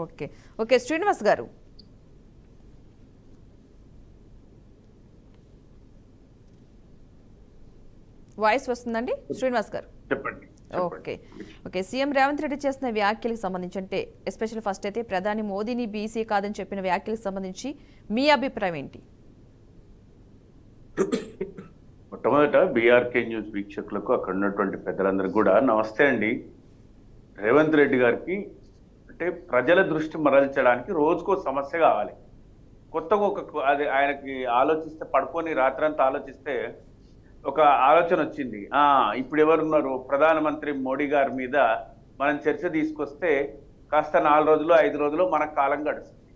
Okay okay Srinivas గారు, voice వస్తుందండి శ్రీనివాస్ గారు? చెప్పండి. Okay okay CM Revanth Reddy చేసిన వ్యాఖ్యలకు సంబంధించి, అంటే ఎస్పెషల్ ఫస్ట్ అయితే ప్రధాని మోదీని బీసీ కాదని చెప్పిన వ్యాఖ్యలకు సంబంధించి మీ అభిప్రాయం ఏంటి? మొట్టమొదట బీఆర్కే న్యూస్ వీక్షకులకు, అక్కడ ఉన్నటువంటి పెద్దలందరికీ కూడా నమస్తే అండి. రేవంత్ రెడ్డి గారికి అంటే ప్రజల దృష్టి మరల్చడానికి రోజుకో సమస్య కావాలి. కొత్తగా అది ఆయనకి ఆలోచిస్తే, పడుకొని రాత్రంతా ఆలోచిస్తే ఒక ఆలోచన వచ్చింది. ఇప్పుడు ఎవరున్నారు, ప్రధానమంత్రి మోడీ గారి మీద మనం చర్చ తీసుకొస్తే కాస్త 4 రోజులు 5 రోజులు మనకు కాలం గడుస్తుంది.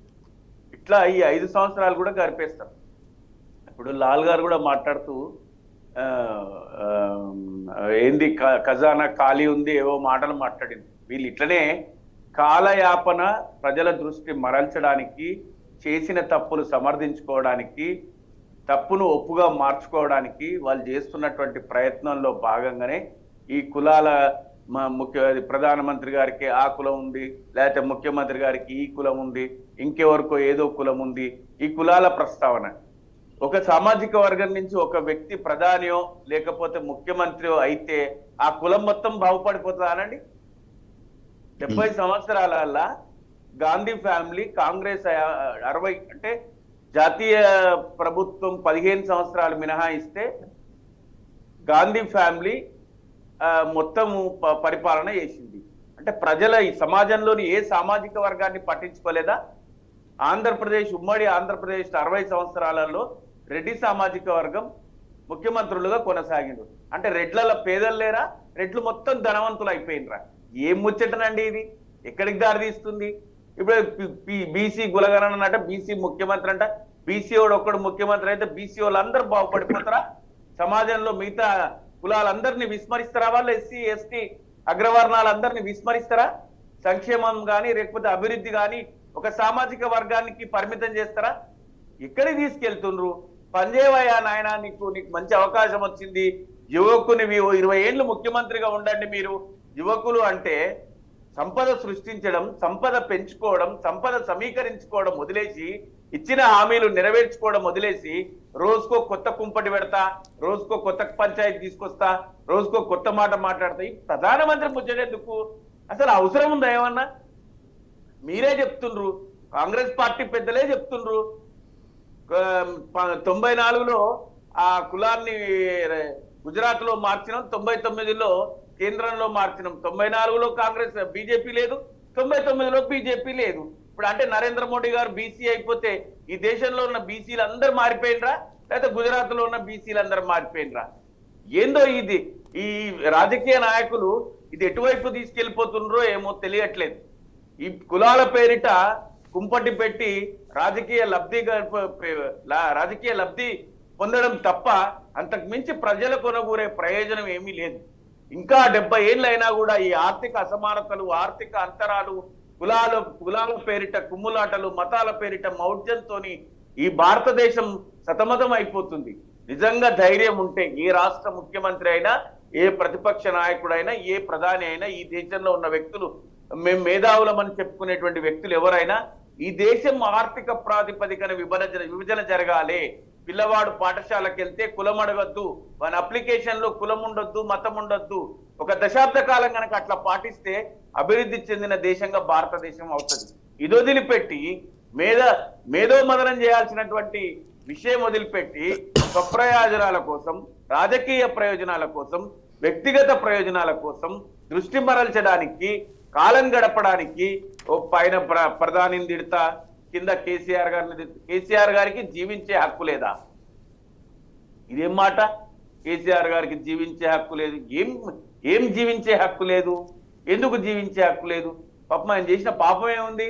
ఇట్లా ఈ 5 సంవత్సరాలు కూడా గడిపేస్తాం. ఇప్పుడు లాల్ గారు కూడా మాట్లాడుతూ ఏంది ఖజానా ఖాళీ ఉంది, ఏవో మాటలు మాట్లాడింది. వీళ్ళు ఇట్లనే కాలయాపన, ప్రజల దృష్టి మరల్చడానికి, చేసిన తప్పులు సమర్థించుకోవడానికి, తప్పును ఒప్పుగా మార్చుకోవడానికి వాళ్ళు చేస్తున్నటువంటి ప్రయత్నంలో భాగంగానే ఈ కులాల ప్రధానమంత్రి గారికి ఆ కులం ఉంది, లేకపోతే ముఖ్యమంత్రి గారికి ఈ కులం ఉంది, ఇంకెవరికో ఏదో కులం ఉంది, ఈ కులాల ప్రస్తావన. ఒక సామాజిక వర్గం నుంచి ఒక వ్యక్తి ప్రధానియో లేకపోతే ముఖ్యమంత్రియో అయితే ఆ కులం మొత్తం బాగుపడిపోతుందా అనండి? 70 సంవత్సరాల గాంధీ ఫ్యామిలీ, కాంగ్రెస్ 60, అంటే జాతీయ ప్రభుత్వం 15 సంవత్సరాలు మినహాయిస్తే గాంధీ ఫ్యామిలీ మొత్తము పరిపాలన చేసింది. అంటే ప్రజల ఈ సమాజంలోని ఏ సామాజిక వర్గాన్ని పట్టించుకోలేదా? ఆంధ్రప్రదేశ్, ఉమ్మడి ఆంధ్రప్రదేశ్ 60 సంవత్సరాలలో రెడ్డి సామాజిక వర్గం ముఖ్యమంత్రులుగా కొనసాగిండు. అంటే రెడ్ల పేదలు లేరా? రెడ్లు మొత్తం ధనవంతులు అయిపోయినరా? ఏం ముచ్చటనండి ఇది? ఎక్కడికి దారి తీస్తుంది? ఇప్పుడు బీసీ గులగనన్న అంటే బీసీ ముఖ్యమంత్రి అంట. బీసీ వాడు ఒక్కడు ముఖ్యమంత్రి అయితే బీసీ వాళ్ళందరూ బాగుపడిపోతారా? సమాజంలో మిగతా కులాలందరినీ విస్మరిస్తారా? వాళ్ళు ఎస్సీ ఎస్టీ అగ్రవర్ణాలందరినీ విస్మరిస్తారా? సంక్షేమం కానీ లేకపోతే అభివృద్ధి కానీ ఒక సామాజిక వర్గానికి పరిమితం చేస్తారా? ఎక్కడికి తీసుకెళ్తుండ్రు? పనిచేయవయ్యా నాయన, నీకు మంచి అవకాశం వచ్చింది, యువకుని 20 ఏళ్ళు ముఖ్యమంత్రిగా ఉండండి. మీరు యువకులు అంటే సంపద సృష్టించడం, సంపద పెంచుకోవడం, సంపద సమీకరించుకోవడం వదిలేసి, ఇచ్చిన హామీలు నెరవేర్చుకోవడం వదిలేసి, రోజుకో కొత్త కుంపటి పెడతా, రోజుకో కొత్త పంచాయతీ తీసుకొస్తా, రోజుకో కొత్త మాట మాట్లాడతా. ఈ ప్రధానమంత్రి ముచ్చటెందుకు? అసలు అవసరం ఉందా ఏమన్నా? మీరే చెప్తుండ్రు, కాంగ్రెస్ పార్టీ పెద్దలే చెప్తుండ్రు. 94లో ఆ కులాన్ని గుజరాత్ లో మార్చినాం, 99లో కేంద్రంలో మార్చినాం. 94లో కాంగ్రెస్ బీజేపీ లేదు, 99లో బీజేపీ లేదు. ఇప్పుడు అంటే నరేంద్ర మోడీ గారు బీసీ అయిపోతే ఈ దేశంలో ఉన్న బీసీలు అందరూ మారిపోయినరా? లేకపోతే గుజరాత్ లో ఉన్న బీసీలు అందరూ మారిపోయినరా? ఏందో ఇది. ఈ రాజకీయ నాయకులు ఇది ఎటువైపు తీసుకెళ్లిపోతుండ్రో ఏమో తెలియట్లేదు. ఈ కులాల పేరిట కుంపటి పెట్టి రాజకీయ లబ్ధి పొందడం తప్ప అంతకు మించి ప్రజల కొనగూరే ప్రయోజనం ఏమీ లేదు. ఇంకా 70 ఏళ్ళైనా కూడా ఈ ఆర్థిక అసమానతలు, ఆర్థిక అంతరాలు, కులాల పేరిట కుమ్ములాటలు, మతాల పేరిట మౌఢ్యంతో ఈ భారతదేశం సతమతం అయిపోతుంది. నిజంగా ధైర్యం ఉంటే ఏ రాష్ట్ర ముఖ్యమంత్రి అయినా, ఏ ప్రతిపక్ష నాయకుడైనా, ఏ ప్రధాని అయినా, ఈ దేశంలో ఉన్న వ్యక్తులు, మేము మేధావులమని చెప్పుకునేటువంటి వ్యక్తులు ఎవరైనా, ఈ దేశం ఆర్థిక ప్రాతిపదికన విభజన జరగాలి. పిల్లవాడు పాఠశాలకు వెళ్తే కులం అడగద్దు, వాని అప్లికేషన్ లో కులం ఉండొద్దు, మతం ఉండొద్దు. ఒక దశాబ్ద కాలం కనుక అట్లా పాటిస్తే అభివృద్ధి చెందిన దేశంగా భారతదేశం అవుతుంది. ఇది వదిలిపెట్టి మేధోమదనం చేయాల్సినటువంటి విషయం వదిలిపెట్టి స్వప్రయోజనాల కోసం, రాజకీయ ప్రయోజనాల కోసం, వ్యక్తిగత ప్రయోజనాల కోసం దృష్టి మరల్చడానికి, కాలం గడపడానికి పైన ప్రధానిని తిడతా, కింద కేసీఆర్ గారికి జీవించే హక్కు లేదా? ఇదేం మాట? కేసీఆర్ గారికి జీవించే హక్కు లేదు. ఏం జీవించే హక్కు లేదు? ఎందుకు జీవించే హక్కు లేదు? పాపం ఆయన చేసిన పాపం ఏముంది?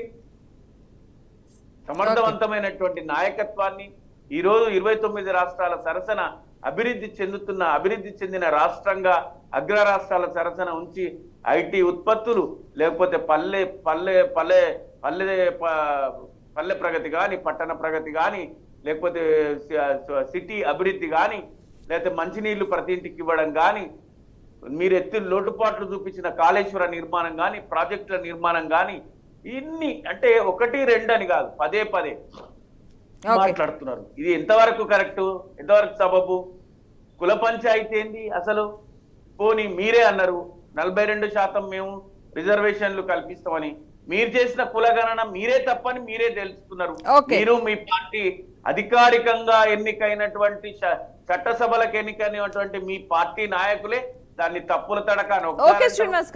సమర్థవంతమైనటువంటి నాయకత్వాన్ని ఈరోజు 29 రాష్ట్రాల సరసన అభివృద్ధి చెందిన రాష్ట్రంగా, అగ్ర రాష్ట్రాల సరసన ఉంచి ఐటీ ఉత్పత్తులు, లేకపోతే పల్లె ప్రగతి కానీ, పట్టణ ప్రగతి కానీ, లేకపోతే సిటీ అభివృద్ధి కానీ, లేకపోతే మంచినీళ్లు ప్రతి ఇంటికి ఇవ్వడం కానీ, మీరు లోటుపాట్లు చూపించిన కాళేశ్వర నిర్మాణం కానీ, ప్రాజెక్టుల నిర్మాణం కానీ, ఇన్ని అంటే ఒకటి రెండు అని కాదు, పదే పదే ఓకే. మాట్లాడుతున్నారు. ఇది ఎంతవరకు కరెక్ట్, ఎంతవరకు సబబు? కుల పంచాయతీ ఏంది అసలు? పోనీ మీరే అన్నారు 42% మేము రిజర్వేషన్లు కల్పిస్తామని. మీరు చేసిన కులగణన మీరే తప్పని మీరే తెలుసుకున్నారు. ఓకే. మీరు మీ పార్టీ అధికారికంగా ఎన్నికైనటువంటి చట్టసభలకు ఎన్నికైనటువంటి మీ పార్టీ నాయకులే దాన్ని తప్పుల తడక అని ఓకే శ్రీనివాస్ గారు.